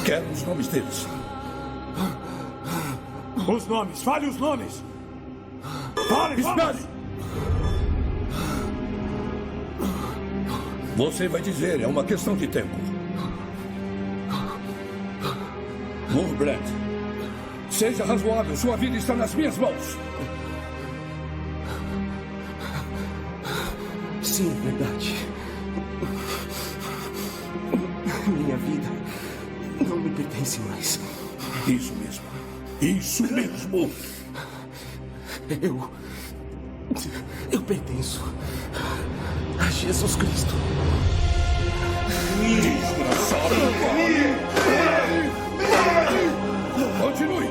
Quero os nomes deles. Os nomes, fale os nomes! Fale! Espere! Você vai dizer, é uma questão de tempo. Wurmbrand, seja razoável, sua vida está nas minhas mãos. Sim, é verdade. Minha vida não me pertence mais. Isso mesmo. Isso mesmo. Eu pertenço a Jesus Cristo. Desgraçado! Continue!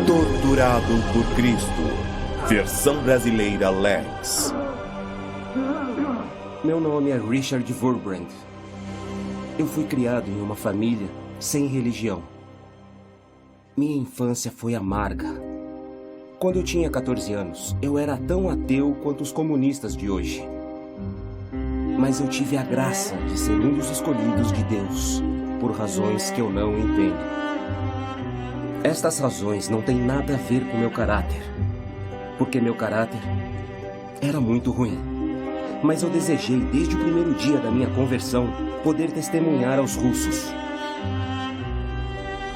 Torturado por Cristo. Versão brasileira Lex. Meu nome é Richard Wurmbrand. Eu fui criado em uma família sem religião. Minha infância foi amarga. Quando eu tinha 14 anos, eu era tão ateu quanto os comunistas de hoje. Mas eu tive a graça de ser um dos escolhidos de Deus, por razões que eu não entendo. Estas razões não têm nada a ver com meu caráter, porque meu caráter era muito ruim. Mas eu desejei, desde o primeiro dia da minha conversão, poder testemunhar aos russos.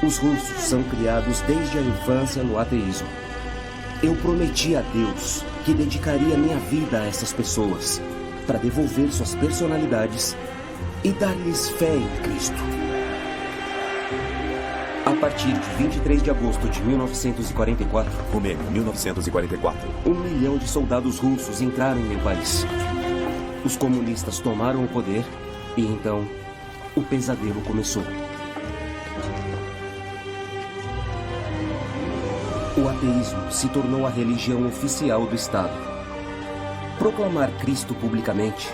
Os russos são criados desde a infância no ateísmo. Eu prometi a Deus que dedicaria minha vida a essas pessoas para devolver suas personalidades e dar-lhes fé em Cristo. A partir de 23 de agosto de 1944... Romênia, 1944. 1 milhão de soldados russos entraram em meu país. Os comunistas tomaram o poder e então o pesadelo começou. O ateísmo se tornou a religião oficial do Estado. Proclamar Cristo publicamente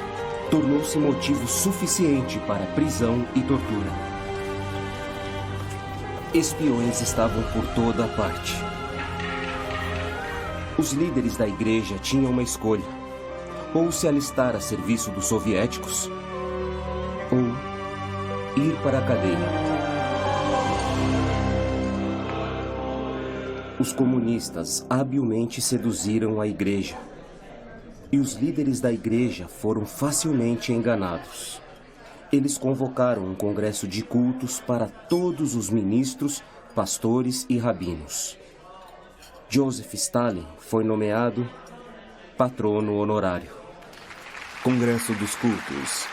tornou-se motivo suficiente para prisão e tortura. Espiões estavam por toda a parte. Os líderes da igreja tinham uma escolha: ou se alistar a serviço dos soviéticos, ou ir para a cadeia. Os comunistas habilmente seduziram a igreja, e os líderes da igreja foram facilmente enganados. Eles convocaram um congresso de cultos para todos os ministros, pastores e rabinos. Joseph Stalin foi nomeado patrono honorário. Congresso dos Cultos.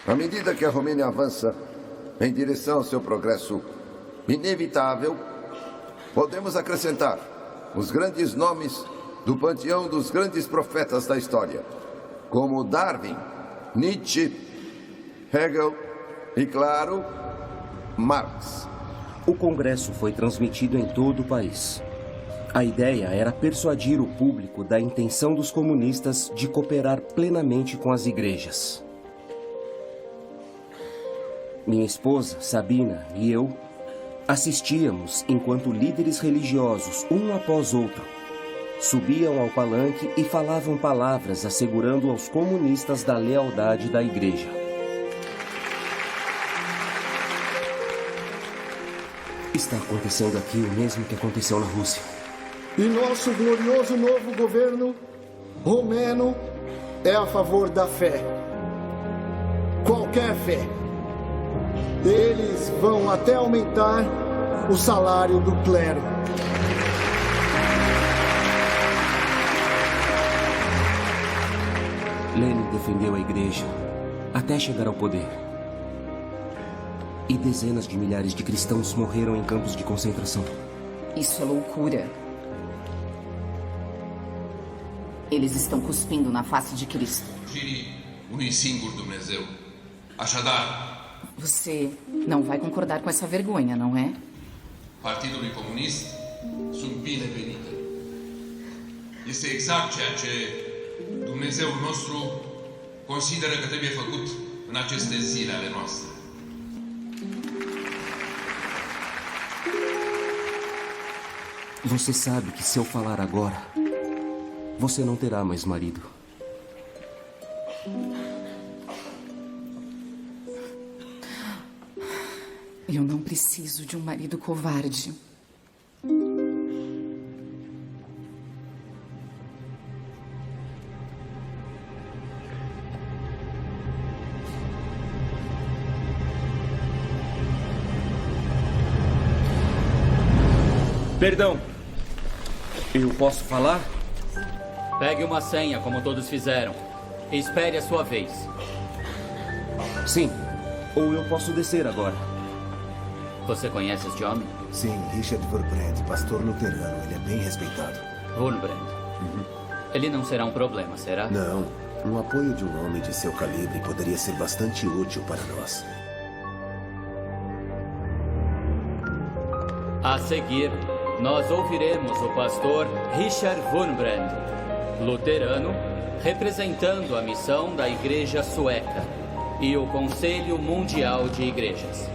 À medida que a Romênia avança em direção ao seu progresso inevitável, podemos acrescentar os grandes nomes do panteão dos grandes profetas da história, como Darwin, Nietzsche, Hegel e, claro, Marx. O congresso foi transmitido em todo o país. A ideia era persuadir o público da intenção dos comunistas de cooperar plenamente com as igrejas. Minha esposa, Sabina, e eu assistíamos enquanto líderes religiosos, um após outro, subiam ao palanque e falavam palavras assegurando aos comunistas da lealdade da igreja. Está acontecendo aqui o mesmo que aconteceu na Rússia. E nosso glorioso novo governo romeno é a favor da fé. Qualquer fé. Eles vão até aumentar o salário do clero. Lenin defendeu a igreja até chegar ao poder. E dezenas de milhares de cristãos morreram em campos de concentração. Isso é loucura. Eles estão cuspindo na face de Cristo. Você não vai concordar com essa vergonha, não é? Partidului Comunist sunt binevenite. Este exact ceea ce Dumnezeul nostru consideră că trebuie făcut în aceste zile ale noastre. Você sabe que se eu falar agora, você não terá mais marido. Eu não preciso de um marido covarde. Perdão. Eu posso falar? Pegue uma senha, como todos fizeram. E espere a sua vez. Sim. Ou eu posso descer agora. Você conhece este homem? Sim, Richard Wurbrand, pastor luterano. Ele é bem respeitado. Wurbrand. Ele não será um problema, será? Não. Um apoio de um homem de seu calibre poderia ser bastante útil para nós. A seguir, nós ouviremos o pastor Richard Wurbrand, luterano, representando a missão da Igreja Sueca e o Conselho Mundial de Igrejas.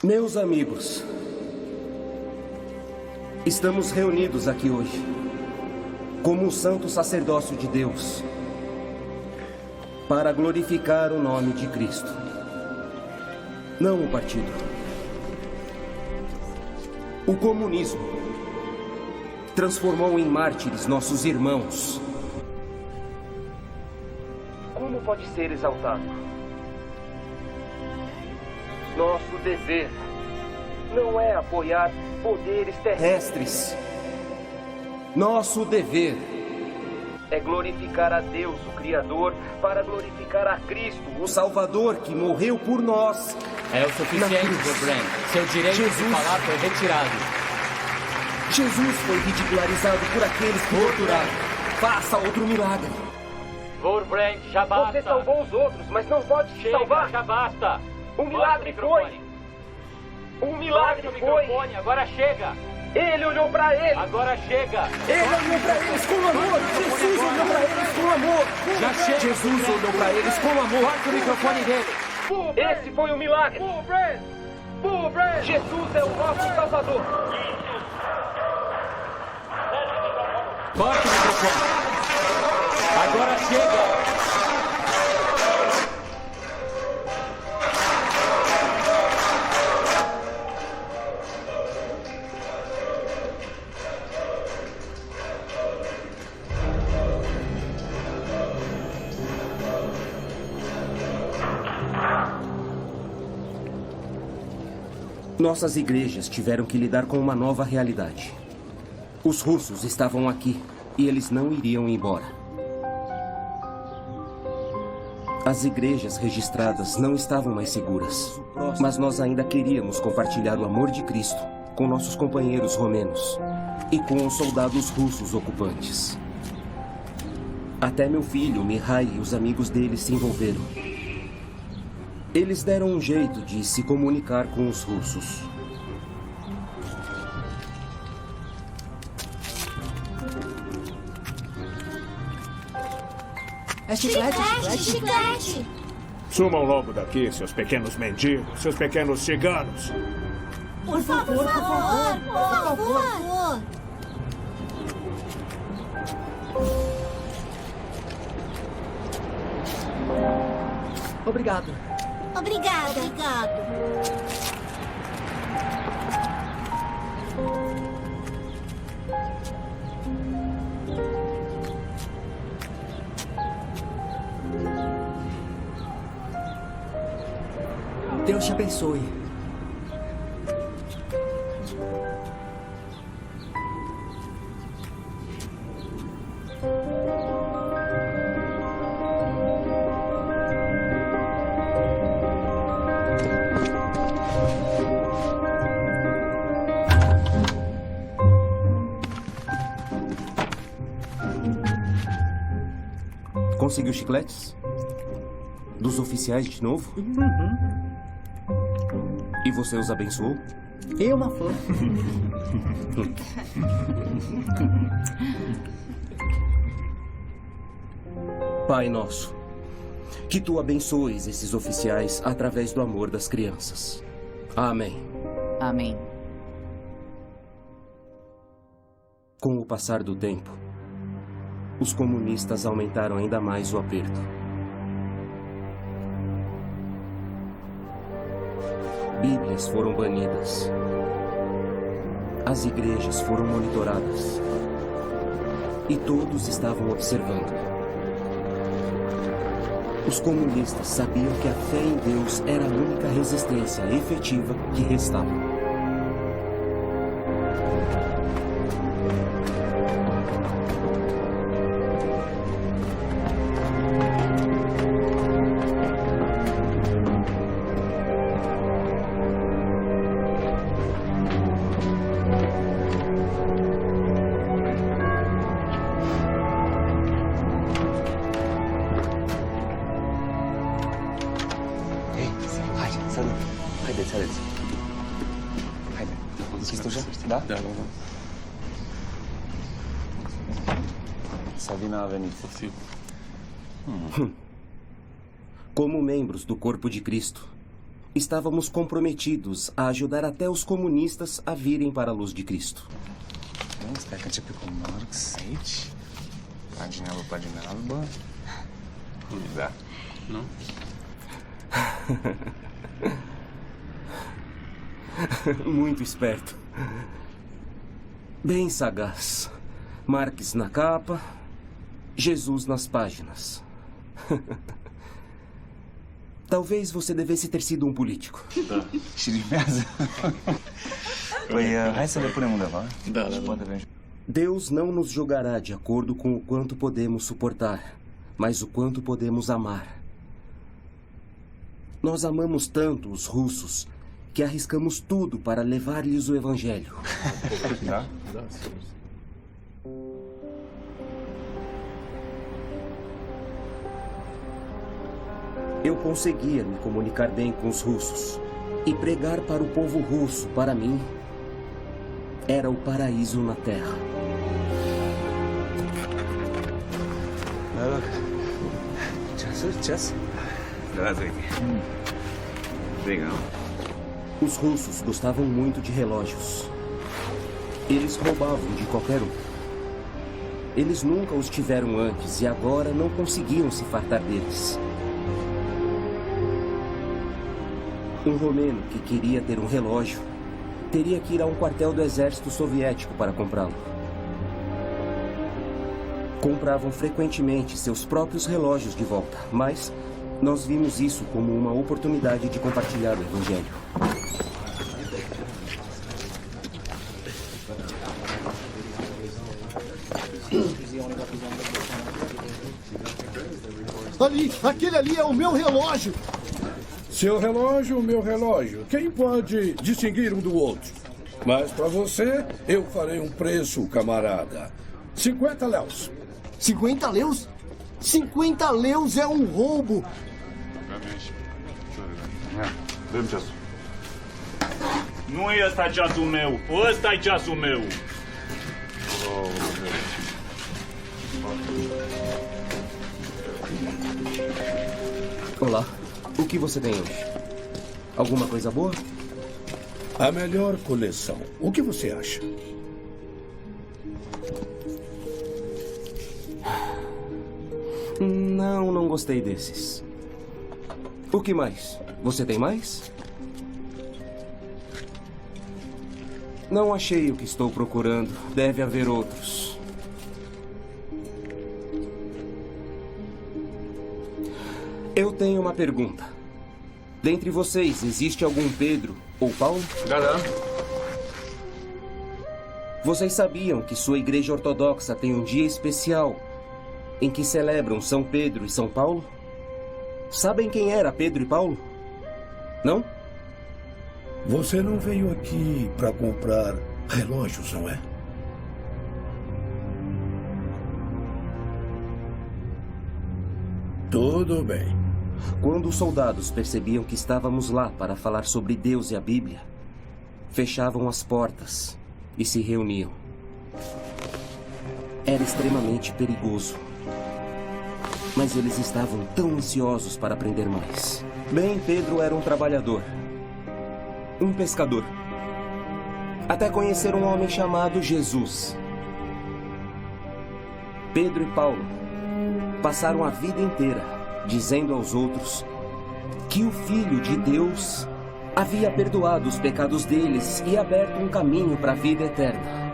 Meus amigos, estamos reunidos aqui hoje como um santo sacerdócio de Deus para glorificar o nome de Cristo, não o partido. O comunismo transformou em mártires nossos irmãos. Como pode ser exaltado? Nosso dever não é apoiar poderes terrestres. Nosso dever é glorificar a Deus, o Criador, para glorificar a Cristo, o Salvador, que morreu por nós. É o suficiente, Wurbrand. Seu direito de falar foi retirado. Jesus foi ridicularizado por aqueles que torturaram. Faça outro milagre. Wurbrand, já basta. Você salvou os outros, mas não pode se salvar. Já basta. Um milagre foi. Um milagre foi. Agora chega. Ele olhou para eles. Agora chega. Ele olhou para eles com amor. Jesus olhou para eles com amor. Já chega. Jesus olhou para eles com amor. Corta o microfone dele. Esse foi o milagre. Jesus é o nosso Salvador. Corta o microfone. Agora chega. Nossas igrejas tiveram que lidar com uma nova realidade. Os russos estavam aqui e eles não iriam embora. As igrejas registradas não estavam mais seguras, mas nós ainda queríamos compartilhar o amor de Cristo com nossos companheiros romenos e com os soldados russos ocupantes. Até meu filho, Mihai, e os amigos dele se envolveram. Eles deram um jeito de se comunicar com os russos. É chiclete. Sumam logo daqui, seus pequenos mendigos, seus pequenos ciganos. Por favor. Obrigado. Deus te abençoe. Conseguiu chicletes? Dos oficiais de novo? E você os abençoou? E uma flor. Pai nosso, Que tu abençoes esses oficiais através do amor das crianças. Amém. Amém. Com o passar do tempo, os comunistas aumentaram ainda mais o aperto. Bíblias foram banidas. As igrejas foram monitoradas. E todos estavam observando. Os comunistas sabiam que a fé em Deus era a única resistência efetiva que restava. Como membros do corpo de Cristo, estávamos comprometidos a ajudar até os comunistas a virem para a luz de Cristo. Muito esperto. Bem sagaz. Marx na capa, Jesus nas páginas. Talvez você devesse ter sido um político. Deus não nos julgará de acordo com o quanto podemos suportar, mas o quanto podemos amar. Nós amamos tanto os russos que arriscamos tudo para levar-lhes o evangelho. Eu conseguia me comunicar bem com os russos. E pregar para o povo russo, para mim, era o paraíso na Terra. Os russos gostavam muito de relógios. Eles roubavam de qualquer um. Eles nunca os tiveram antes e agora não conseguiam se fartar deles. Um romeno que queria ter um relógio teria que ir a um quartel do exército soviético para comprá-lo. Compravam frequentemente seus próprios relógios de volta, mas nós vimos isso como uma oportunidade de compartilhar o evangelho. Ali, aquele ali é o meu relógio. Seu relógio, meu relógio. Quem pode distinguir um do outro? Mas para você, eu farei um preço, camarada. 50 leus. 50 leus? 50 leus é um roubo. Nu e ăsta ceasul meu. Ăsta e ceasul meu. Olá. O que você tem hoje? Alguma coisa boa? A melhor coleção. O que você acha? Não gostei desses. O que mais? Você tem mais? Não achei o que estou procurando. Deve haver outros. Eu tenho uma pergunta. Dentre vocês, existe algum Pedro ou Paulo? Vocês sabiam que sua igreja ortodoxa tem um dia especial em que celebram São Pedro e São Paulo? Sabem quem era Pedro e Paulo? Não? Você não veio aqui para comprar relógios, não é? Tudo bem. Quando os soldados percebiam que estávamos lá para falar sobre Deus e a Bíblia, fechavam as portas e se reuniam. Era extremamente perigoso. Mas eles estavam tão ansiosos para aprender mais. Bem, Pedro era um trabalhador. Um pescador. Até conhecer um homem chamado Jesus. Pedro e Paulo passaram a vida inteira dizendo aos outros que o Filho de Deus havia perdoado os pecados deles e aberto um caminho para a vida eterna.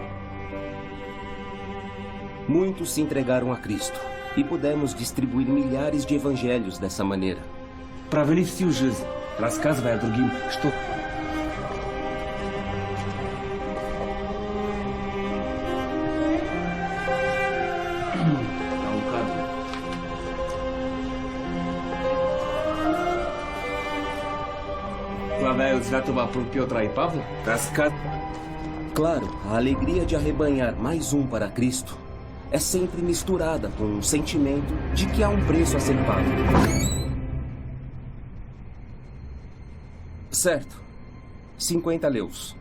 Muitos se entregaram a Cristo e pudemos distribuir milhares de evangelhos dessa maneira. Провели всю жизнь, рассказывая другим, что... Claro, a alegria de arrebanhar mais um para Cristo é sempre misturada com um sentimento de que há um preço a ser pago. Certo. 50 leus.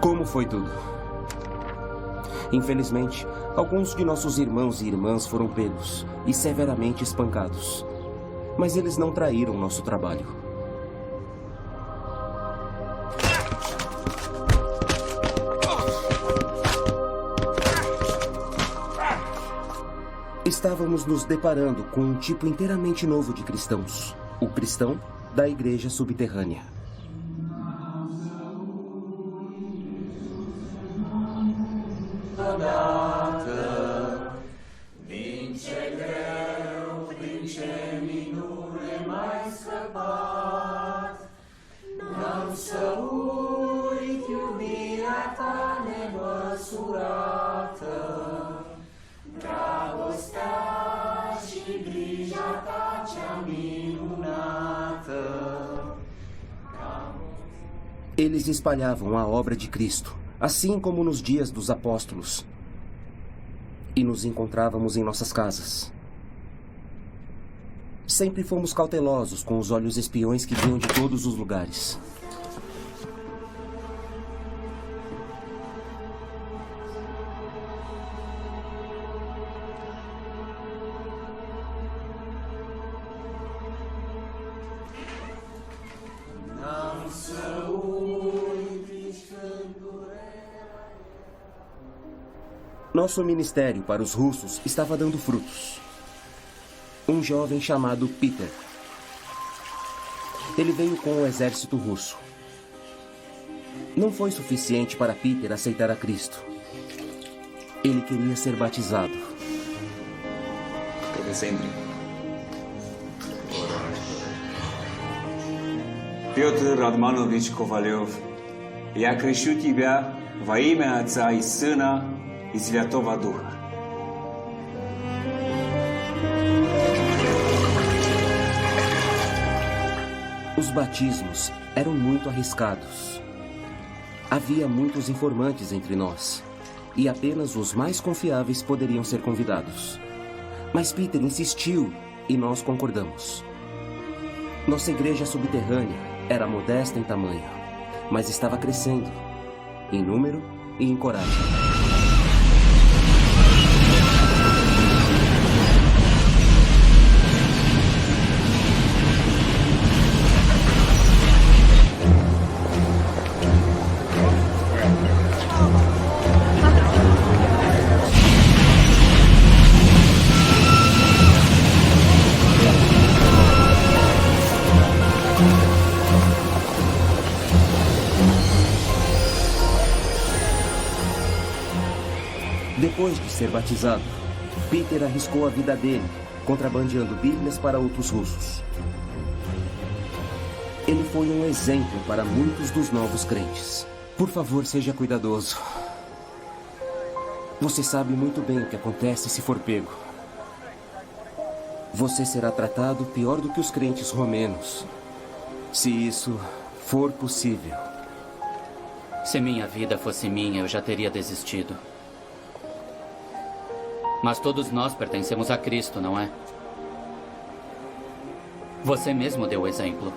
Como foi tudo? Infelizmente, alguns de nossos irmãos e irmãs foram pegos e severamente espancados. Mas eles não traíram nosso trabalho. Estávamos nos deparando com um tipo inteiramente novo de cristãos. O cristão da igreja subterrânea. Eles espalhavam a obra de Cristo, assim como nos dias dos apóstolos. E nos encontrávamos em nossas casas. Sempre fomos cautelosos com os olhos espiões que vinham de todos os lugares. Nosso ministério para os russos estava dando frutos. Um jovem chamado Peter. Ele veio com o exército russo. Não foi suficiente para Peter aceitar a Cristo. Ele queria ser batizado. Петр Романович Ковалев, я крещу тебя во имя Отца и Сына и Святого Духа. Os batismos eram muito arriscados. Havia muitos informantes entre nós, e apenas os mais confiáveis poderiam ser convidados. Mas Peter insistiu e nós concordamos. Nossa igreja subterrânea era modesta em tamanho, mas estava crescendo, em número e em coragem. Depois de ser batizado, Peter arriscou a vida dele contrabandeando Bíblias para outros russos. Ele foi um exemplo para muitos dos novos crentes. Por favor, seja cuidadoso. Você sabe muito bem o que acontece se for pego. Você será tratado pior do que os crentes romenos, se isso for possível. Se minha vida fosse minha, eu já teria desistido. Mas todos nós pertencemos a Cristo, não é? Você mesmo deu o exemplo.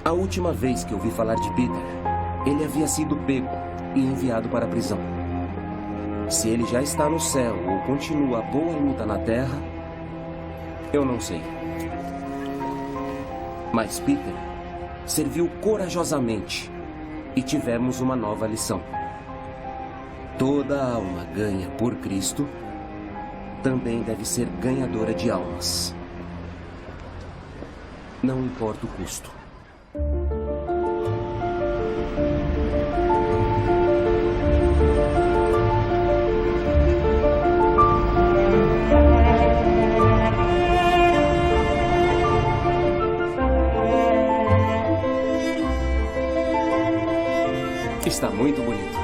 A última vez que eu ouvi falar de Peter, ele havia sido pego e enviado para a prisão. Se ele já está no céu ou continua a boa luta na terra, eu não sei. Mas Peter serviu corajosamente e tivemos uma nova lição. Toda alma ganha por Cristo também deve ser ganhadora de almas. Não importa o custo. Está muito bonito.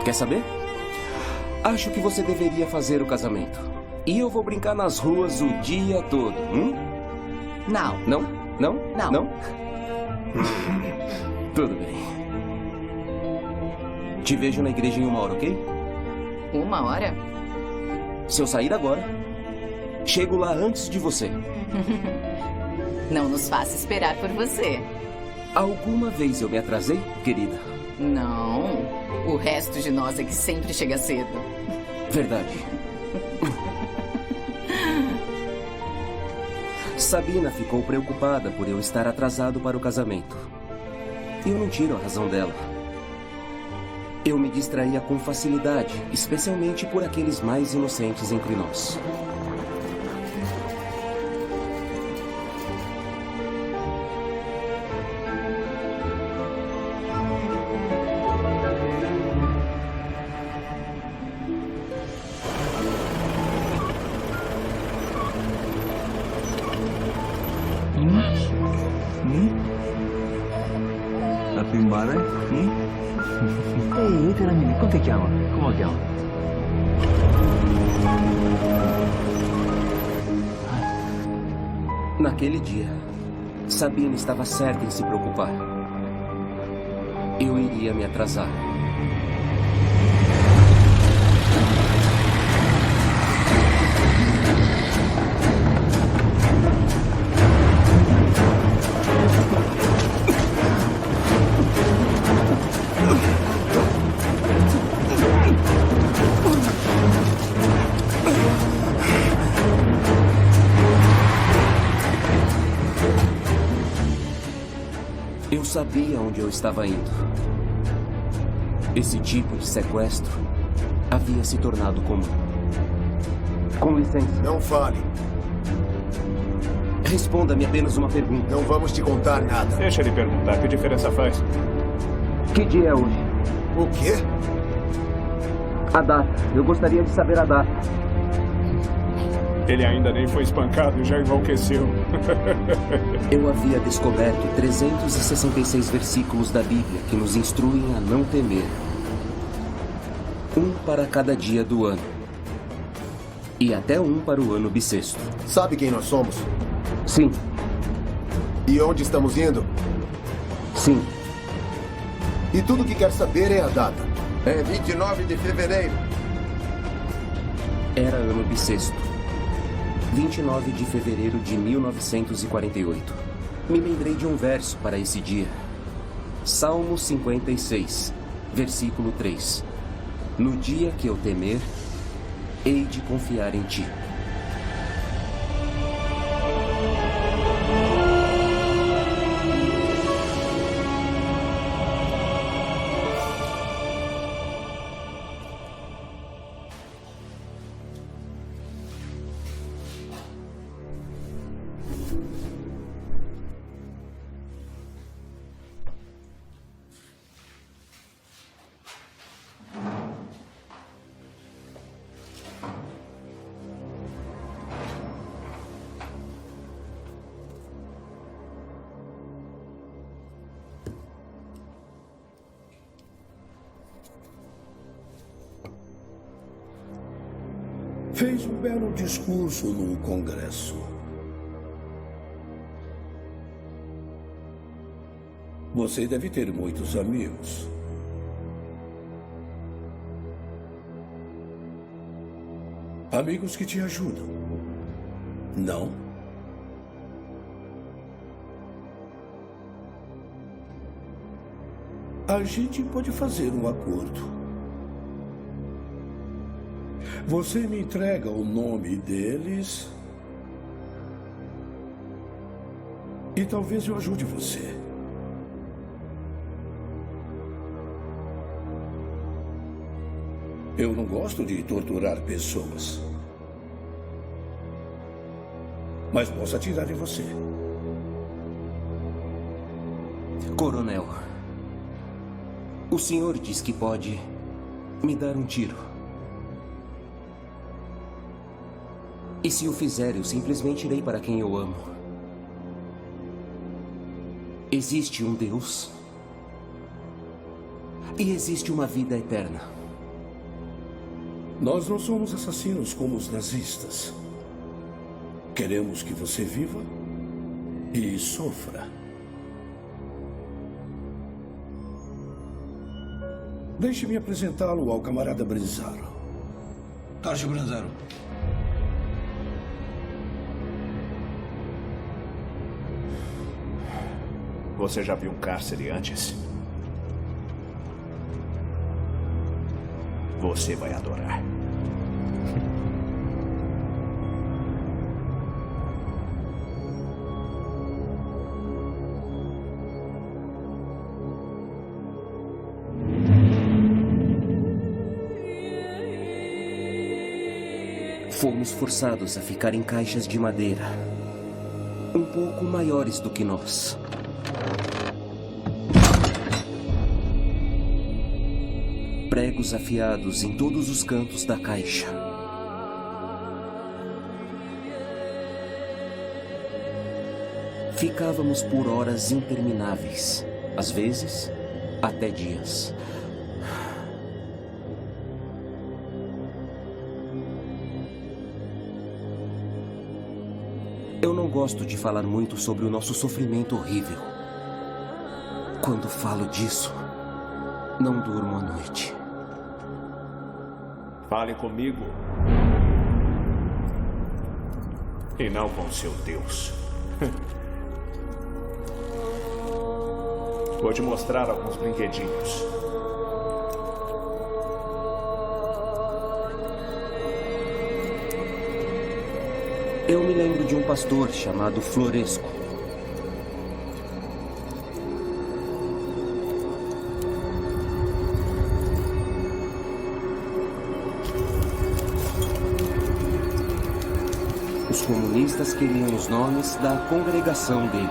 Quer saber? Acho que você deveria fazer o casamento. E eu vou brincar nas ruas o dia todo. Não. Não? Não? Não. Não? Tudo bem. Te vejo na igreja em 1 hora, ok? 1 hora? Se eu sair agora, chego lá antes de você. Não nos faça esperar por você. Alguma vez eu me atrasei, querida? Não. O resto de nós é que sempre chega cedo. Verdade. Sabina ficou preocupada por eu estar atrasado para o casamento. Eu não tiro a razão dela. Eu me distraía com facilidade, especialmente por aqueles mais inocentes entre nós. La più in mare? Ehi, Teramini, come ti chiama? Come lo chiama? Naquele dia, Sabina estava certa em se preocupar. Eu iria me atrasar. Eu Eu sabia onde eu estava indo. Esse tipo de sequestro havia se tornado comum. Com licença. Não fale. Responda-me apenas uma pergunta. Não vamos te contar nada. Deixa ele perguntar. Que diferença faz? Que dia é hoje? O quê? A data. Eu gostaria de saber a data. Ele ainda nem foi espancado e já enlouqueceu. Eu havia descoberto 366 versículos da Bíblia que nos instruem a não temer. Um para cada dia do ano. E até um para o ano bissexto. Sabe quem nós somos? Sim. E onde estamos indo? Sim. E tudo que quer saber é a data. É 29 de fevereiro. Era ano bissexto. 29 de fevereiro de 1948. Me lembrei de um verso para esse dia. Salmo 56, versículo 3. No dia que eu temer, hei de confiar em ti. Fez um belo discurso no Congresso. Você deve ter muitos amigos. Amigos que te ajudam. Não? A gente pode fazer um acordo. Você me entrega o nome deles e talvez eu ajude você. Eu não gosto de torturar pessoas, mas posso atirar em você. Coronel, o senhor diz que pode me dar um tiro. E se o fizer, eu simplesmente irei para quem eu amo. Existe um Deus. E existe uma vida eterna. Nós não somos assassinos como os nazistas. Queremos que você viva e sofra. Deixe-me apresentá-lo ao camarada Brinzaro. Tarde, Brinzaro. Você já viu um cárcere antes? Você vai adorar. Fomos forçados a ficar em caixas de madeira, um pouco maiores do que nós. Pregos afiados em todos os cantos da caixa. Ficávamos por horas intermináveis, às vezes até dias. Eu não gosto de falar muito sobre o nosso sofrimento horrível. Quando falo disso, não durmo à noite. Fale comigo. E não com seu Deus. Vou te mostrar alguns brinquedinhos. Eu me lembro de um pastor chamado Floresco. comunistas queriam os nomes da congregação dele.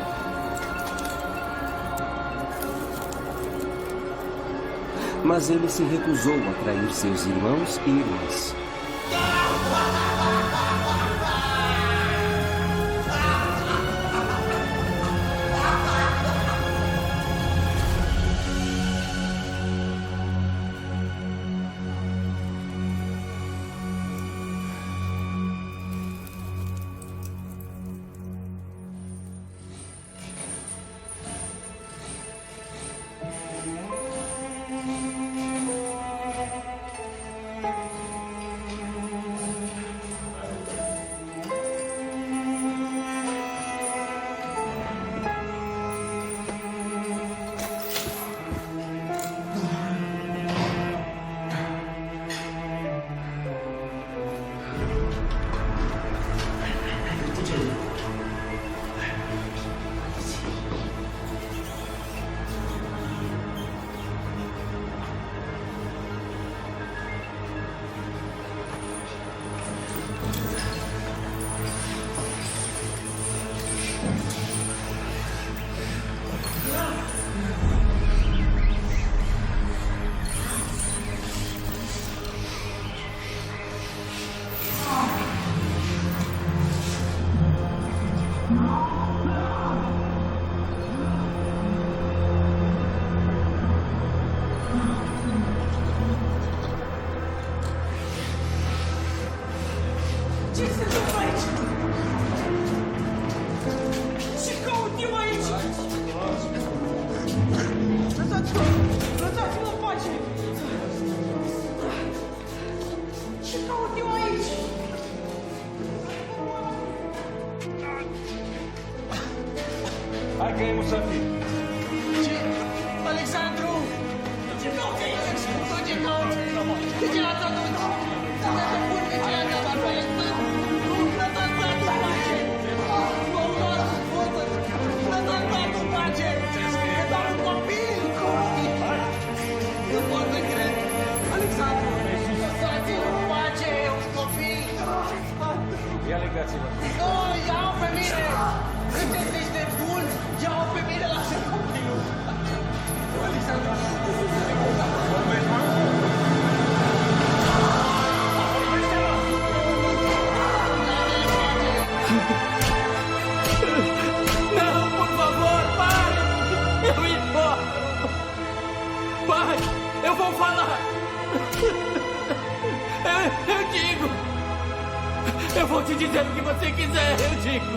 Mas ele se recusou a trair seus irmãos e irmãs. Hai că e musafir. Ce? Alexandru! Ce cauți aici? Ce cauți? De ce l-ați adus? Să te depun de ce ați adus pe lăsați băiatul în pace! Vă rog, lăsați băiatul în pace! E doar un copil! Nu pot să cred! Alexandru! Lăsați-l în pace! E un copil! Ia legați-vă! Nu, ia-o pe mine! Sunteți de bun! Ia-o pe mine, lasă copilul! Alexandru! Não, por favor, pare! Eu importo! Pai, eu vou falar! Eu digo! Eu vou te dizer o que você quiser, eu digo!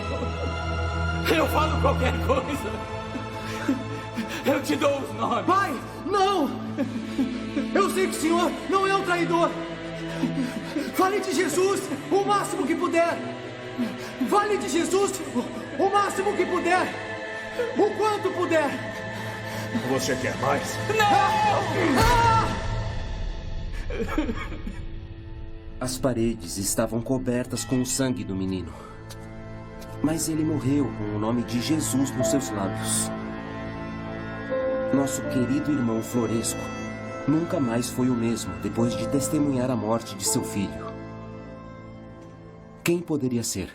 Eu falo qualquer coisa! Eu te dou os nomes! Pai, não! Eu sei que o senhor não é um traidor! Fale de Jesus o máximo que puder! Fale de Jesus o máximo que puder! O quanto puder! Você quer mais? As paredes estavam cobertas com o sangue do menino. Mas ele morreu com o nome de Jesus nos seus lábios. Nosso querido irmão Floresco nunca mais foi o mesmo depois de testemunhar a morte de seu filho. Quem poderia ser?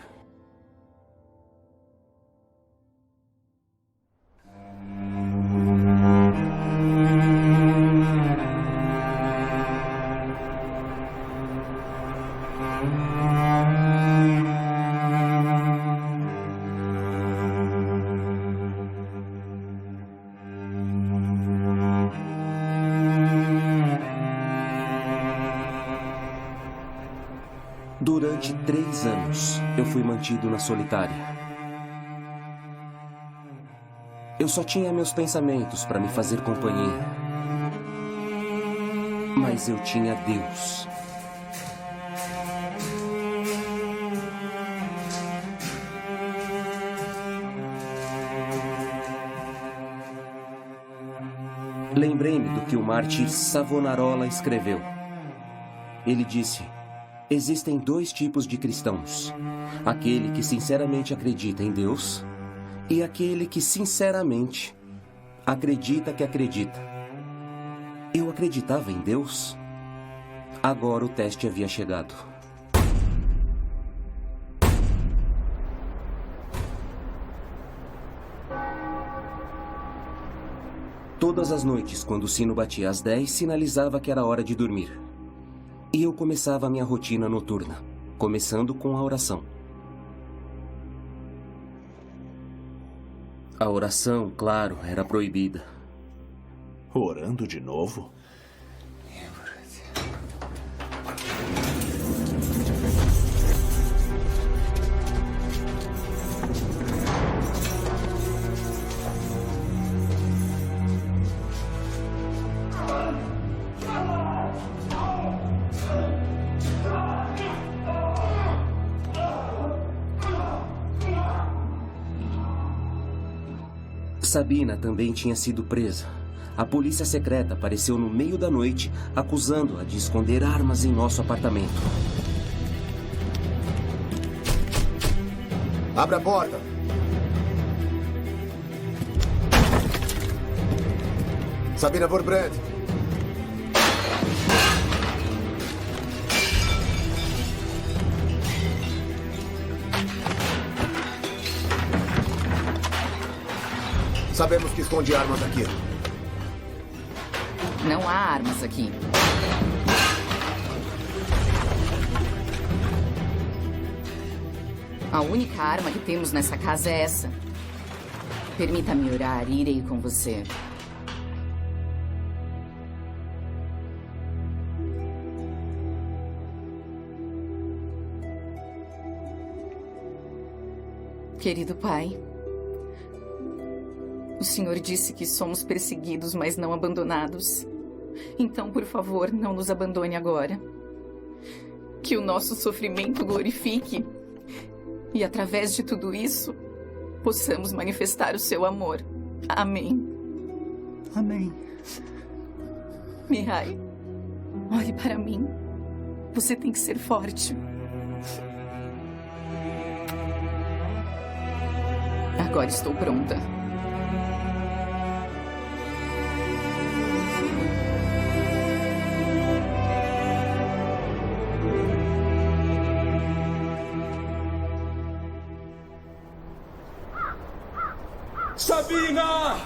Durante 3 anos, eu fui mantido na solitária. Eu só tinha meus pensamentos para me fazer companhia. Mas eu tinha Deus. Lembrei-me do que o mártir Savonarola escreveu. Ele disse: existem 2 tipos de cristãos. Aquele que sinceramente acredita em Deus e aquele que sinceramente acredita que acredita. Eu acreditava em Deus. Agora o teste havia chegado. Todas as noites, quando o sino batia às 10, sinalizava que era hora de dormir. E eu começava a minha rotina noturna, começando com a oração. A oração, claro, era proibida. Orando de novo? Sabina também tinha sido presa. A polícia secreta apareceu no meio da noite, acusando-a de esconder armas em nosso apartamento. Abra a porta! Sabina Wurbrand! Sabemos que esconde armas aqui. Não há armas aqui. A única arma que temos nessa casa é essa. Permita-me orar e irei com você. Querido Pai, o Senhor disse que somos perseguidos, mas não abandonados. Então, por favor, não nos abandone agora. Que o nosso sofrimento glorifique. E, através de tudo isso, possamos manifestar o seu amor. Amém. Amém. Mihai, olhe para mim. Você tem que ser forte. Agora estou pronta. Sabina!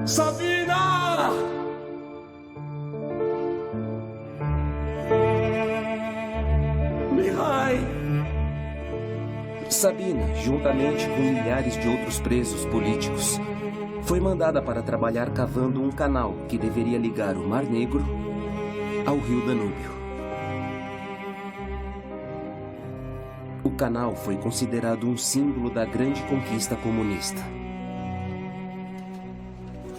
Sabina! Mihai! Sabina, juntamente com milhares de outros presos políticos, foi mandada para trabalhar cavando um canal que deveria ligar o Mar Negro ao Rio Danúbio. O canal foi considerado um símbolo da grande conquista comunista.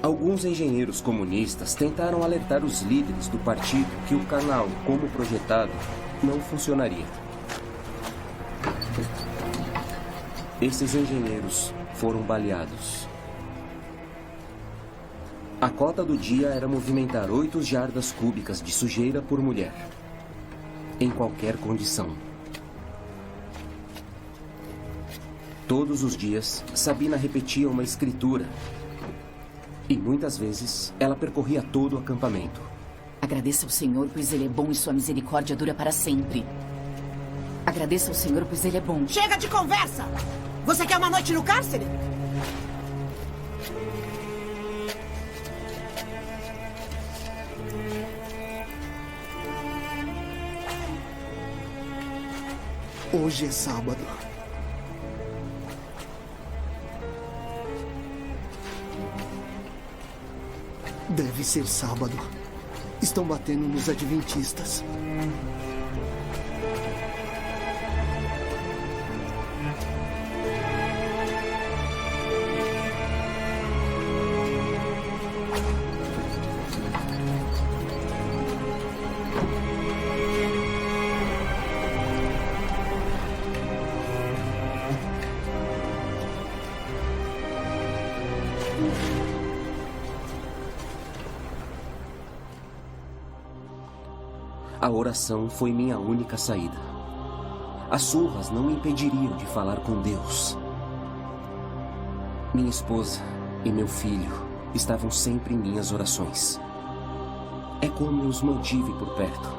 Alguns engenheiros comunistas tentaram alertar os líderes do partido que o canal, como projetado, não funcionaria. Esses engenheiros foram baleados. A cota do dia era movimentar 8 jardas cúbicas de sujeira por mulher, em qualquer condição. Todos os dias, Sabina repetia uma escritura. E muitas vezes, ela percorria todo o acampamento. Agradeça ao Senhor, pois Ele é bom e sua misericórdia dura para sempre. Agradeça ao Senhor, pois Ele é bom. Chega de conversa! Você quer uma noite no cárcere? Hoje é sábado. Deve ser sábado. Estão batendo nos adventistas. A oração foi minha única saída. As surras não me impediriam de falar com Deus. Minha esposa e meu filho estavam sempre em minhas orações. É como eu os mantive por perto.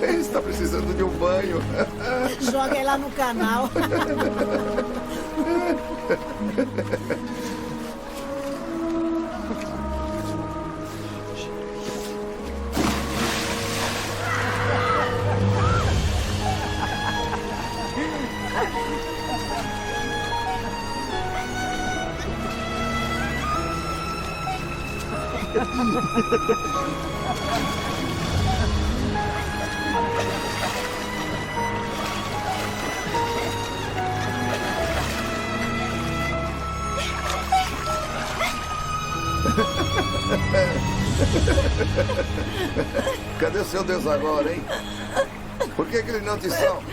Ele está precisando de um banho. Joga ele lá no canal. Cadê o seu Deus agora, hein? Por que ele não te salva?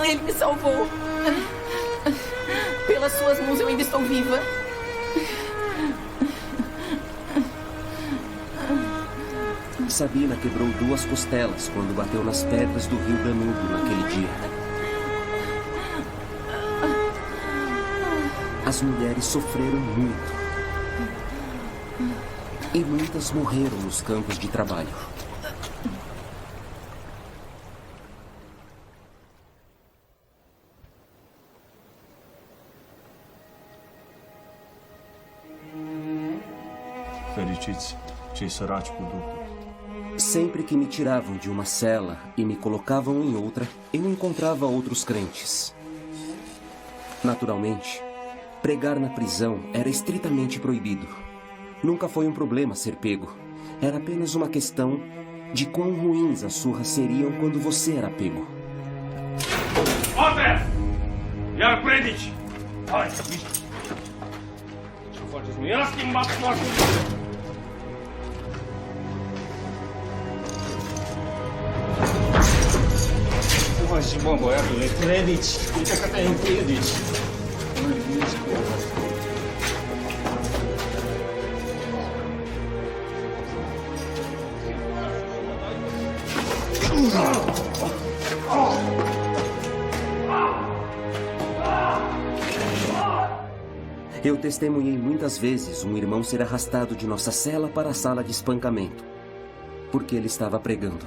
Ele me salvou. Pelas suas mãos eu ainda estou viva. Sabina quebrou 2 costelas quando bateu nas pedras do rio Danúbio naquele dia. As mulheres sofreram muito. E muitas morreram nos campos de trabalho. Sempre que me tiravam de uma cela e me colocavam em outra, eu encontrava outros crentes. Naturalmente, pregar na prisão era estritamente proibido. Nunca foi um problema ser pego. Era apenas uma questão de quão ruins as surras seriam quando você era pego. Ote! Iar predici! Hai! Ce faceți mie? Ia schimbat foarte mult! Uai, bă, băiatule, predici! Uite că te împiedici! Eu testemunhei muitas vezes um irmão ser arrastado de nossa cela para a sala de espancamento, porque ele estava pregando.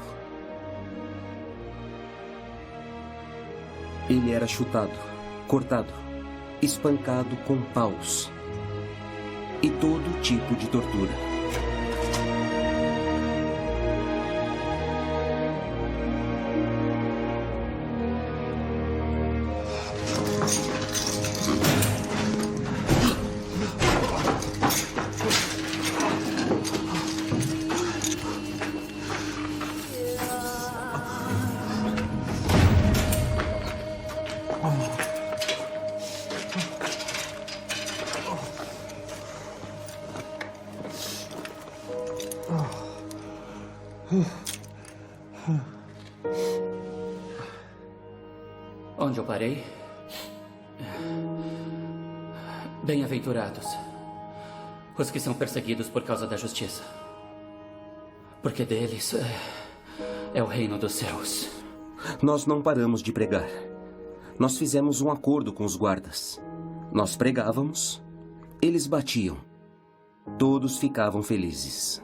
Ele era chutado, cortado, espancado com paus e todo tipo de tortura. Onde eu parei? Bem-aventurados os que são perseguidos por causa da justiça, porque deles é o reino dos céus. Nós não paramos de pregar. Nós fizemos um acordo com os guardas. Nós pregávamos, eles batiam. Todos ficavam felizes.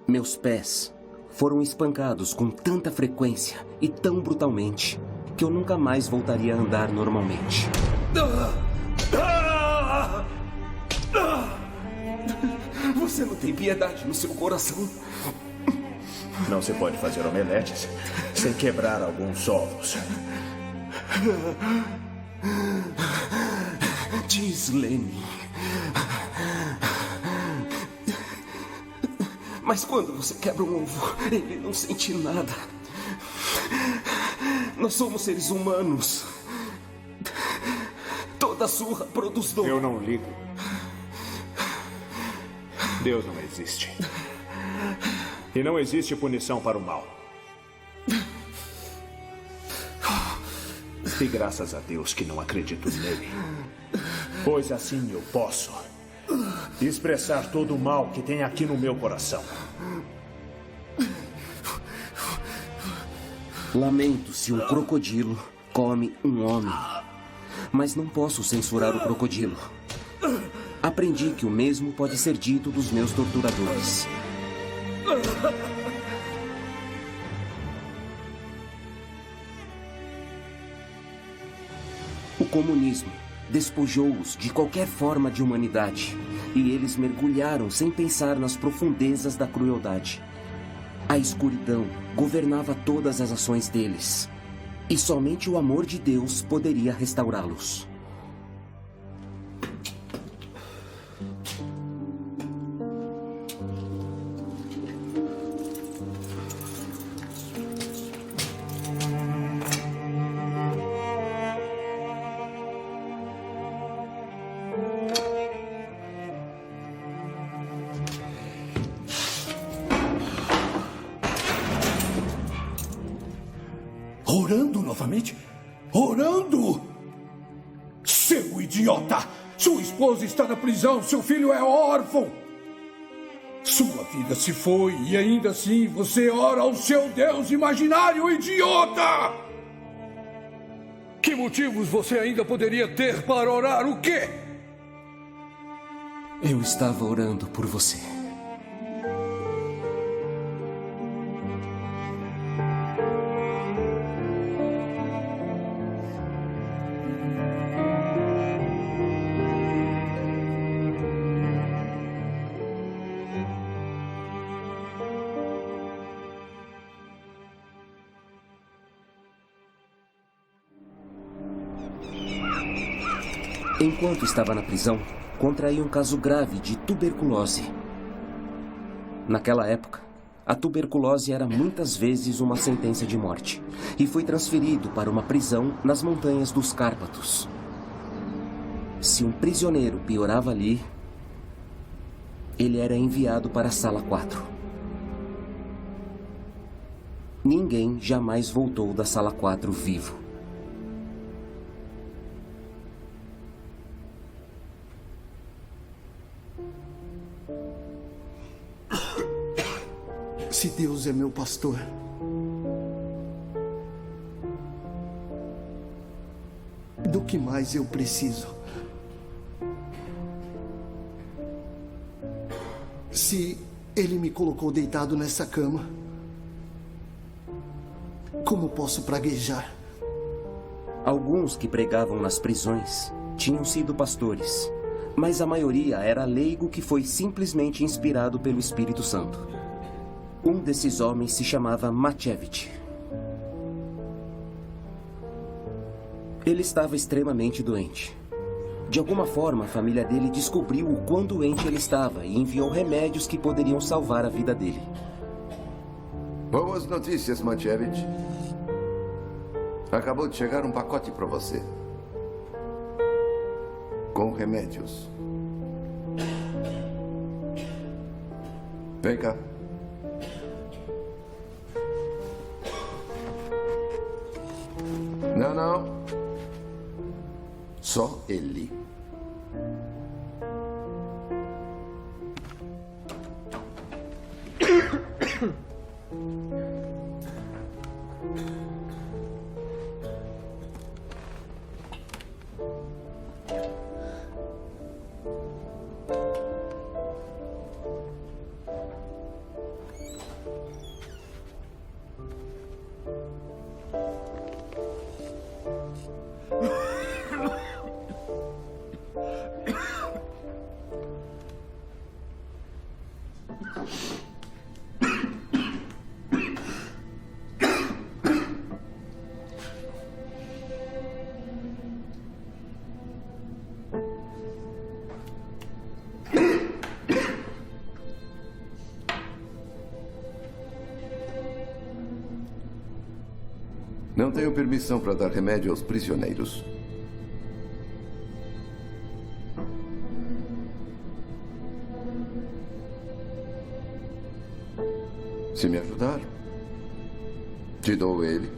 Meus pés foram espancados com tanta frequência e tão brutalmente que eu nunca mais voltaria a andar normalmente. Você não tem piedade no seu coração? Não se pode fazer omeletes sem quebrar alguns ovos. Diz Lenin. Mas quando você quebra um ovo, ele não sente nada. Nós somos seres humanos. Toda surra produz dor. Eu não ligo. Deus não existe. E não existe punição para o mal. E graças a Deus que não acredito nele. Pois assim eu posso expressar todo o mal que tem aqui no meu coração. Lamento se um crocodilo come um homem, mas não posso censurar o crocodilo. Aprendi que o mesmo pode ser dito dos meus torturadores. O comunismo despojou-os de qualquer forma de humanidade e eles mergulharam sem pensar nas profundezas da crueldade. A escuridão governava todas as ações deles e somente o amor de Deus poderia restaurá-los. Orando novamente? Orando? Seu idiota! Sua esposa está na prisão, seu filho é órfão! Sua vida se foi e ainda assim você ora ao seu Deus imaginário, idiota! Que motivos você ainda poderia ter para orar o quê? Eu estava orando por você. Enquanto estava na prisão, contraí um caso grave de tuberculose. Naquela época, a tuberculose era muitas vezes uma sentença de morte e fui transferido para uma prisão nas montanhas dos Cárpatos. Se um prisioneiro piorava ali, ele era enviado para a sala 4. Ninguém jamais voltou da sala 4 vivo. Se Deus é meu pastor, do que mais eu preciso? Se Ele me colocou deitado nessa cama, como posso praguejar? Alguns que pregavam nas prisões tinham sido pastores, mas a maioria era leigo que foi simplesmente inspirado pelo Espírito Santo. Um desses homens se chamava Machevich. Ele estava extremamente doente. De alguma forma, a família dele descobriu o quão doente ele estava e enviou remédios que poderiam salvar a vida dele. Boas notícias, Machevich. Acabou de chegar um pacote para você. Com remédios. Vem cá. Não. Só ele. Não tenho permissão para dar remédio aos prisioneiros. Se me ajudar, te dou ele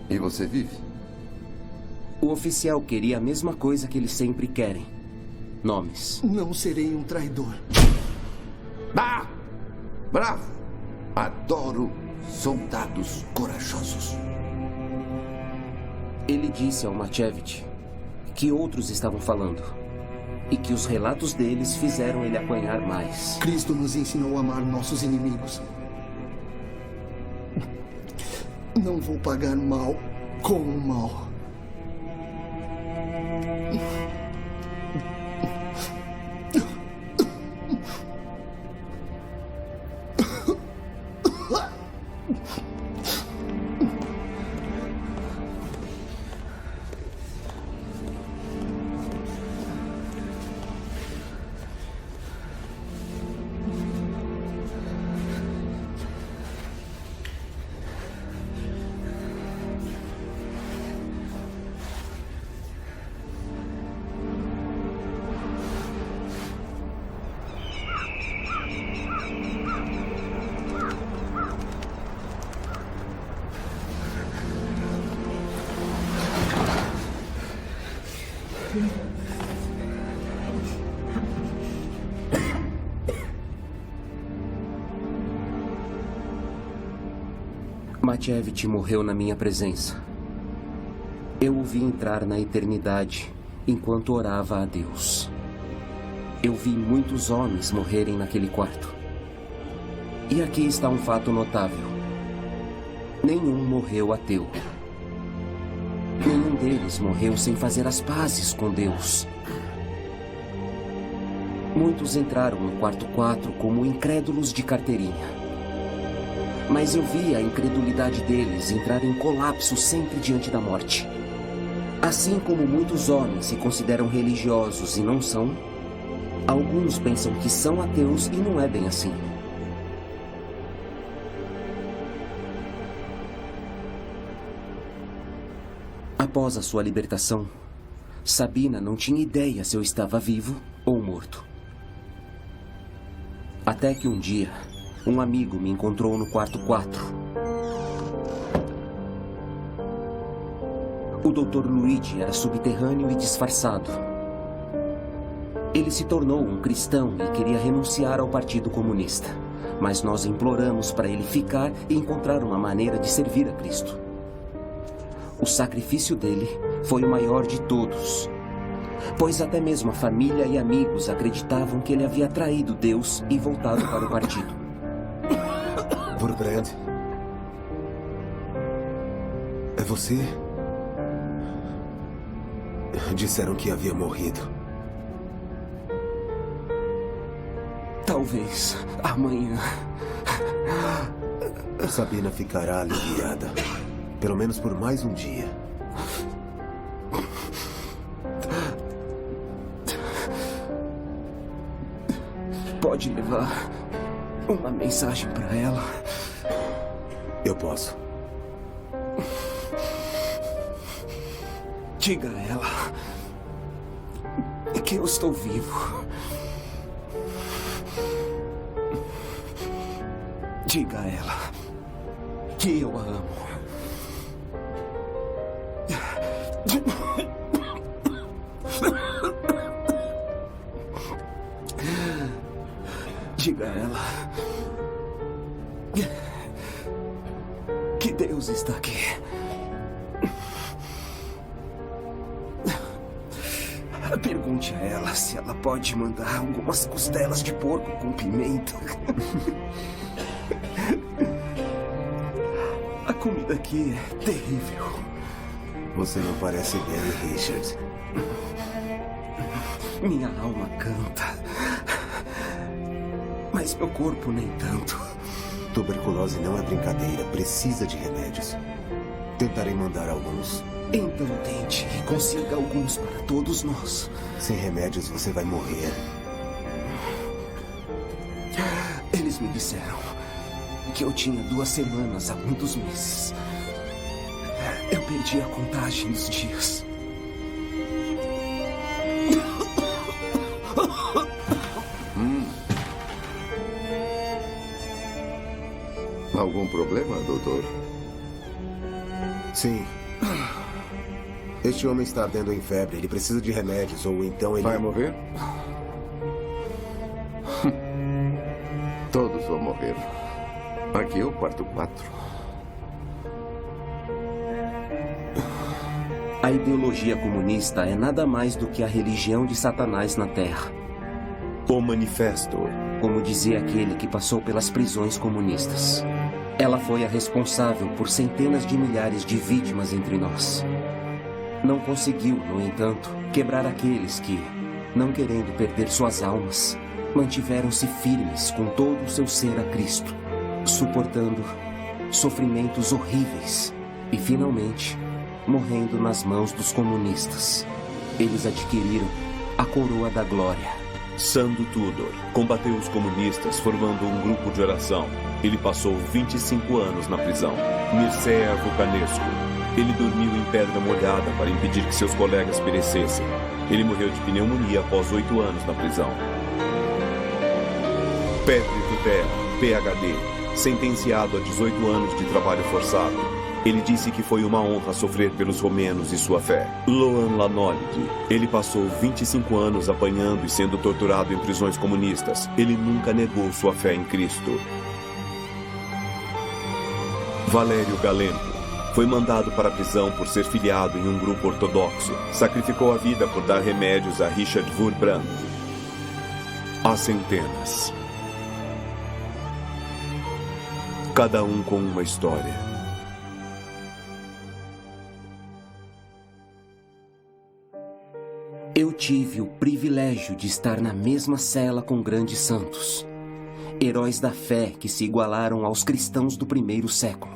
e você vive. O oficial queria a mesma coisa que eles sempre querem. Nomes. Não serei um traidor. Ah! Bravo! Adoro soldados corajosos. Ele disse ao Machevich que outros estavam falando e que os relatos deles fizeram ele apanhar mais. Cristo nos ensinou a amar nossos inimigos. Não vou pagar mal com o mal. Machevich morreu na minha presença. Eu o vi entrar na eternidade enquanto orava a Deus. Eu vi muitos homens morrerem naquele quarto. E aqui está um fato notável. Nenhum morreu ateu. Nenhum deles morreu sem fazer as pazes com Deus. Muitos entraram no quarto 4 como incrédulos de carteirinha. Mas eu vi a incredulidade deles entrar em colapso sempre diante da morte. Assim como muitos homens se consideram religiosos e não são, alguns pensam que são ateus e não é bem assim. Após a sua libertação, Sabina não tinha ideia se eu estava vivo ou morto. Até que um dia, um amigo me encontrou no quarto 4. O Dr. Luigi era subterrâneo e disfarçado. Ele se tornou um cristão e queria renunciar ao Partido Comunista. Mas nós imploramos para ele ficar e encontrar uma maneira de servir a Cristo. O sacrifício dele foi o maior de todos, pois até mesmo a família e amigos acreditavam que ele havia traído Deus e voltado para o partido. Wurmbrand? É você? Disseram que havia morrido. Talvez amanhã. Sabina ficará aliviada. Pelo menos por mais um dia. Pode levar uma mensagem para ela? Eu posso. Diga a ela que eu estou vivo. Diga a ela que eu a amo. Diga a ela que Deus está aqui. Pergunte a ela se ela pode mandar algumas costelas de porco com pimenta. A comida aqui é terrível. Você não parece bem, Richard. Minha alma canta, mas meu corpo nem tanto. Tuberculose não é brincadeira. Precisa de remédios. Tentarei mandar alguns. Então tente e consiga alguns para todos nós. Sem remédios você vai morrer. Eles me disseram que eu tinha 2 semanas há muitos meses. Eu perdi a contagem dos dias. Algum problema, doutor? Sim. Este homem está ardendo em febre. Ele precisa de remédios, ou então ele... Vai morrer? Todos vão morrer. Aqui é o quarto 4. A ideologia comunista é nada mais do que a religião de Satanás na Terra. O Manifesto. Como dizia aquele que passou pelas prisões comunistas. Ela foi a responsável por centenas de milhares de vítimas entre nós. Não conseguiu, no entanto, quebrar aqueles que, não querendo perder suas almas, mantiveram-se firmes com todo o seu ser a Cristo, suportando sofrimentos horríveis e, finalmente, morrendo nas mãos dos comunistas. Eles adquiriram a coroa da glória. Sando Tudor combateu os comunistas formando um grupo de oração. Ele passou 25 anos na prisão. Mircea Vulcanescu. Ele dormiu em pedra molhada para impedir que seus colegas perecessem. Ele morreu de pneumonia após 8 anos na prisão. Petri Tutera, PhD, sentenciado a 18 anos de trabalho forçado. Ele disse que foi uma honra sofrer pelos romenos e sua fé. Loan Lanoldi. Ele passou 25 anos apanhando e sendo torturado em prisões comunistas. Ele nunca negou sua fé em Cristo. Valério Galeno. Foi mandado para a prisão por ser filiado em um grupo ortodoxo. Sacrificou a vida por dar remédios a Richard Wurbrand. Há centenas. Cada um com uma história. Eu tive o privilégio de estar na mesma cela com grandes santos, heróis da fé que se igualaram aos cristãos do primeiro século.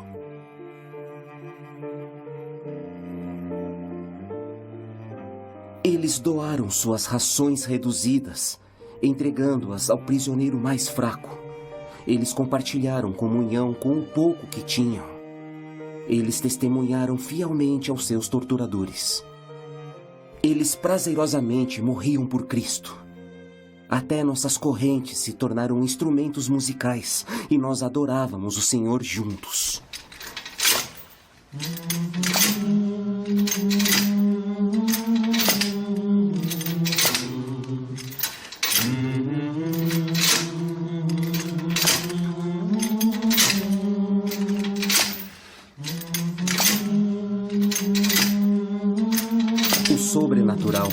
Eles doaram suas rações reduzidas, entregando-as ao prisioneiro mais fraco. Eles compartilharam comunhão com o pouco que tinham. Eles testemunharam fielmente aos seus torturadores. Eles prazerosamente morriam por Cristo. Até nossas correntes se tornaram instrumentos musicais e nós adorávamos o Senhor juntos. O sobrenatural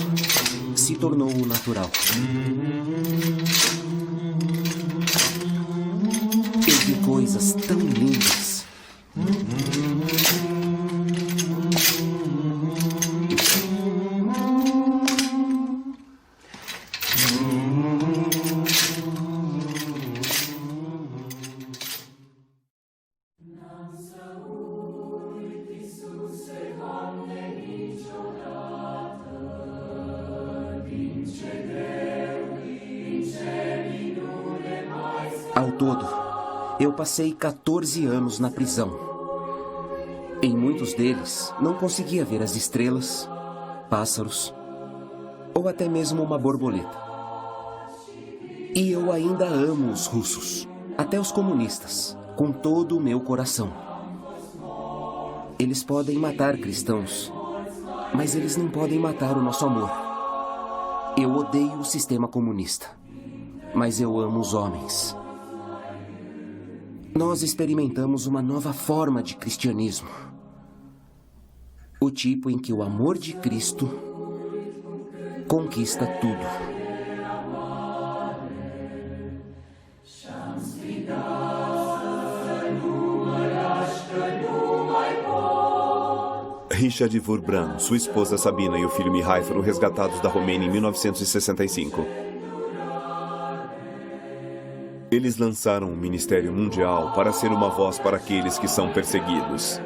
se tornou o natural. Eu vi coisas tão lindas. Ao todo, eu passei 14 anos na prisão. Em muitos deles, não conseguia ver as estrelas, pássaros ou até mesmo uma borboleta. E eu ainda amo os russos, até os comunistas, com todo o meu coração. Eles podem matar cristãos, mas eles não podem matar o nosso amor. Eu odeio o sistema comunista, mas eu amo os homens. Nós experimentamos uma nova forma de cristianismo. O tipo em que o amor de Cristo conquista tudo. Richard Wurbrand, sua esposa Sabina e o filho Mihai foram resgatados da Romênia em 1965. Eles lançaram um ministério mundial para ser uma voz para aqueles que são perseguidos.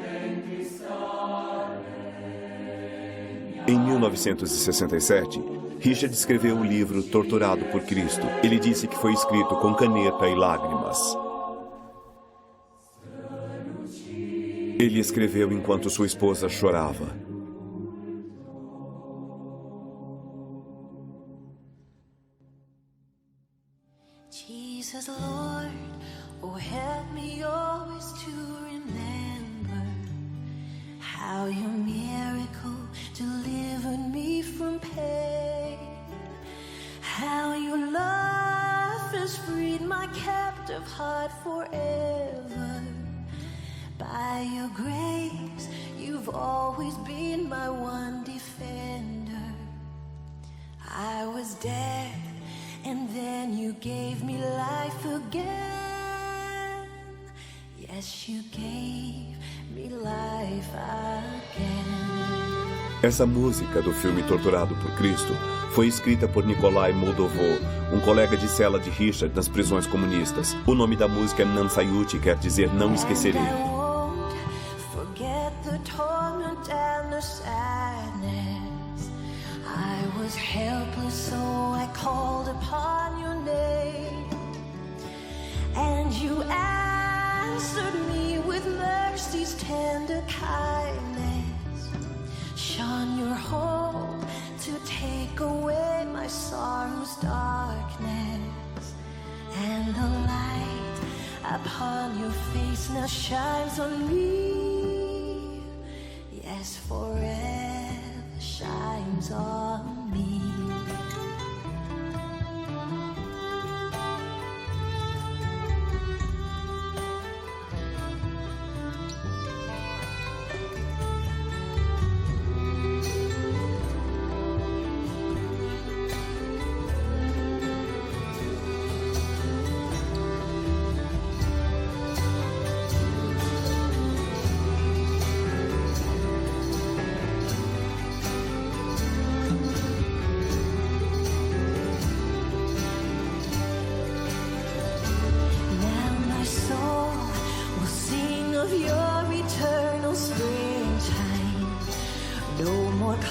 Em 1967, Richard escreveu o livro Torturado por Cristo. Ele disse que foi escrito com caneta e lágrimas. Ele escreveu enquanto sua esposa chorava. Jesus, Lord, oh help me always to remember how your miracle delivered me from pain, how your love has freed my captive of heart forever. By your grace, you've always been my one defender. I was dead, and then you gave me life again. Yes, you gave me life again. Essa música do filme Torturado por Cristo foi escrita por Nikolai Moldovó, um colega de cela de Richard nas prisões comunistas. O nome da música é Nansayuti, quer dizer não esquecerei. I was helpless, so I called upon your name, and you answered me with mercy's tender kindness. Shone your hope to take away my sorrow's darkness, and the light upon your face now shines on me. Yes, forever shines on me.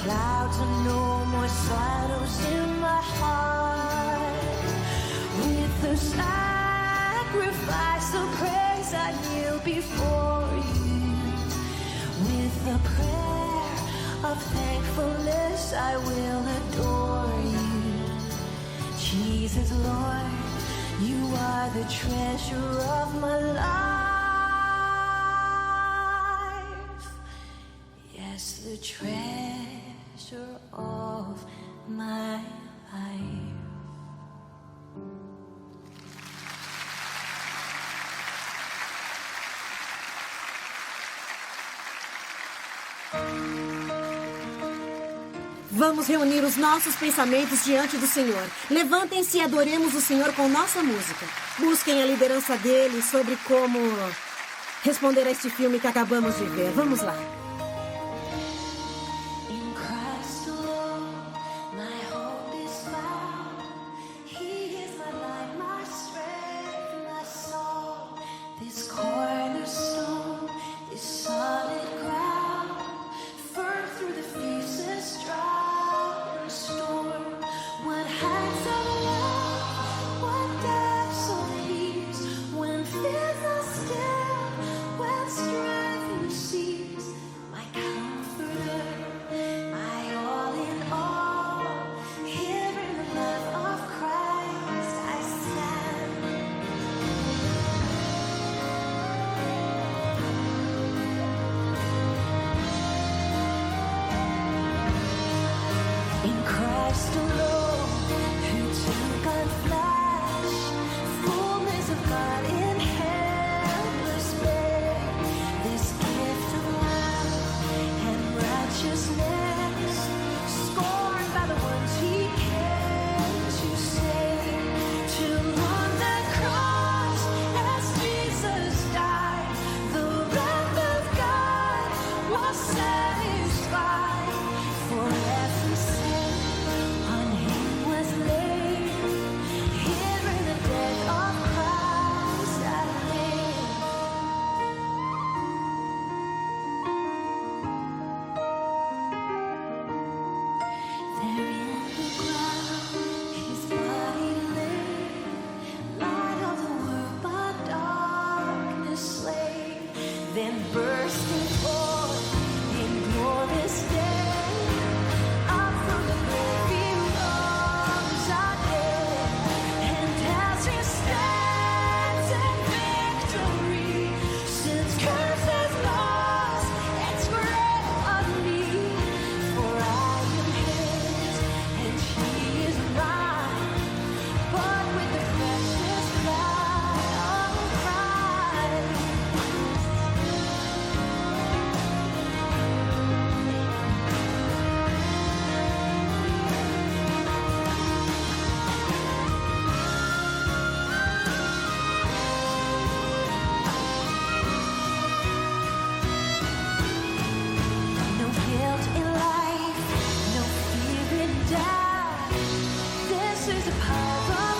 Clouds and no more shadows in my heart. With the sacrifice of praise I kneel before you. With the prayer of thankfulness I will adore you. Jesus, Lord, you are the treasure of my life. Yes, the treasure of my life. Vamos reunir os nossos pensamentos diante do Senhor. Levantem-se e adoremos o Senhor com nossa música. Busquem a liderança dele sobre como responder a este filme que acabamos de ver. Vamos lá. is a power